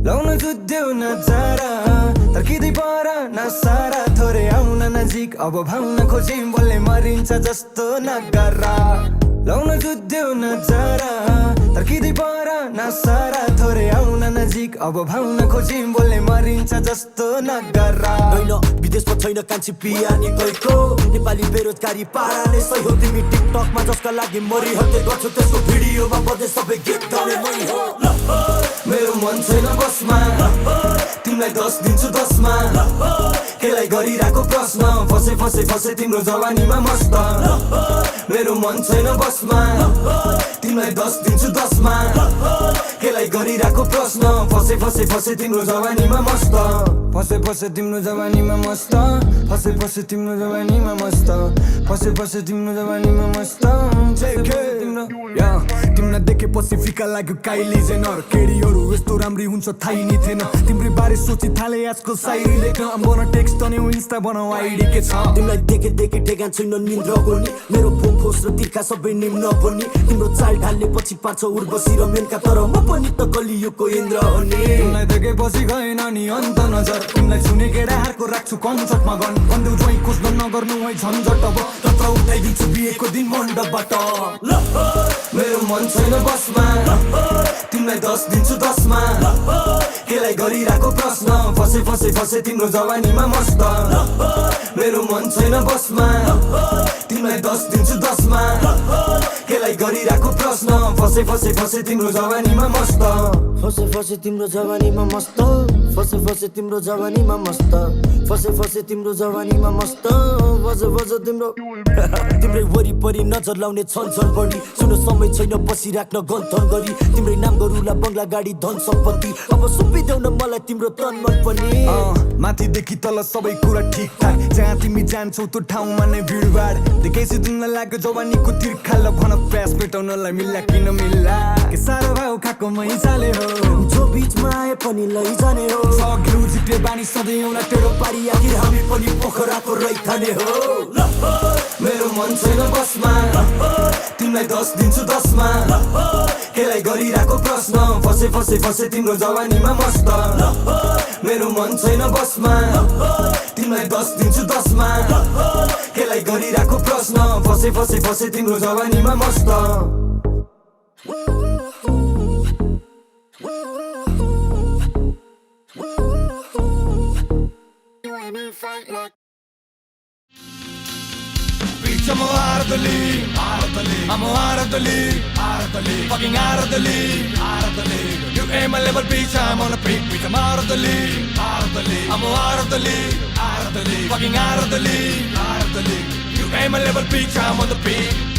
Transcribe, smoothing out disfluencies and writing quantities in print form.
लाउन जुद्ध्यौ नजारा तर्किँदै पर नसारा थोरै आउन नजिक अब भाउन खोजी बोल्ने मरिन्छ जस्तो नगरा लाउन जुद्ध्यौ नजारा तर्किँदै पर नसारा थोरै आउन नजिक अब भाउन खोजी बोल्ने मरिन्छ जस्तो नगरा होइन विदेशमा छैन कान्छी पिया नि गएको नेपाली बेरोजगारी पारा नै सही हो तिमी टिकटकमा जसका लागि मरिहत्ते गर्छौ त्यसको भिडियोमा बजे सबै गीत गाउने मै हो मेरो मन छैन बसमा तिमीलाई 10 दिन्छु 10 मा केलाई गरिरहेको प्रश्न फसे फसे फसे तिम्रो जवानीमा मस्त मेरो मन छैन बसमा तिमीलाई 10 दिन्छु 10 मा केलाई गरिरहेको प्रश्न फसे फसे फसे तिम्रो जवानीमा मस्त फसे फसे तिम्रो जवानीमा मस्त फसे फसे तिम्रो जवानीमा मस्त फसे फसे तिम्रो जवानीमा मस्त तिमीलाई देखेपछि फिका लाग्यो काइली जेनर केडीहरू यस्तो राम्री हुन्छ थाहै नि थिएन तिम्रो बारे सोची थाले आजकल साइरी लेख्न अम्बन टेक्स्ट अनि इन्स्टा बनाऊ आइडी के छ तिमीलाई देखे देखे ठेगान छैन निन्द्र गर्ने मेरो फोन फोस र तिर्खा सबै निम्न पनि तिम्रो चाल ढाल्ने पछि पार्छ उर्वशी र मेनका तर म पनि त कलियुगको इन्द्र हो नि तिमीलाई देखेपछि गएन नि अन्त नजर तिमीलाई छुने केटाहरूको राख्छु कन्सर्टमा गन भन्देऊ जोइ खोज्न नगर्नु है झन्झट अब तत्र उठाइदिन्छु बिहेको दिन मण्डपबाट मेरो मन छैन बसमा तिमीलाई 10 दिन्छु 10 मा केलाई गरिरहेको प्रश्न फसे फसे फसे तिम्रो जवानीमा मस्त मेरो मन छैन बसमा तिमीलाई 10 दिन्छु 10 मा केलाई गरिरहेको प्रश्न फसे फसे फसे तिम्रो जवानीमा मस्त फसे फसे तिम्रो जवानीमा मस्त फसे फसे तिम्रो जवानीमा मस्त फसे फसे तिम्रो जवानीमा मस्त फसे फसे तिम्रो तिम्रै वरिपरि नजर लाउने छन् छन् बढी सुन समय छैन बसिराख्न गन्थन गरी तिम्रै नाम गरुला बङ्गला गाडी धन सम्पत्ति अब सुम्पिदेऊ न मलाई तिम्रो तन मन पनि माथिदेखि तल सबै कुरा ठिक ठाक जहाँ तिमी जान्छौ त्यो ठाउँमा नै भिडभाड देखेपछि तिमीलाई लाग्यो जवानीको तिर्खा ल भन प्यास मेटाउनलाई मिल्ला किन मिल्ला के साह्रो भाउ खाएको मै चाले हो जो बिचमा आए पनि लैजाने हो सघिउ जित्ने बानी सधैँ एउटा टेढो पारी आखिर हामी पनि पोखराको रैथाने हो मेरो मन छैन बसमा तिमीलाई 10 दिन्छु 10 मा केलाई गरिरहेको प्रश्न फसे फसे फसे तिम्रो जवानीमा मस्त मेरो मन छैन बसमा तिमीलाई 10 दिन्छु 10 मा केलाई गरिरहेको प्रश्न फसे फसे फसे तिम्रो जवानीमा मस्त I'm out of the league, I'm out of the league, fucking out of the league, You aim a level bitch, I'm on a peak, bitch, I'm out of the league, I'm out of the league, fucking out of the league, You aim a level bitch, I'm on the peak.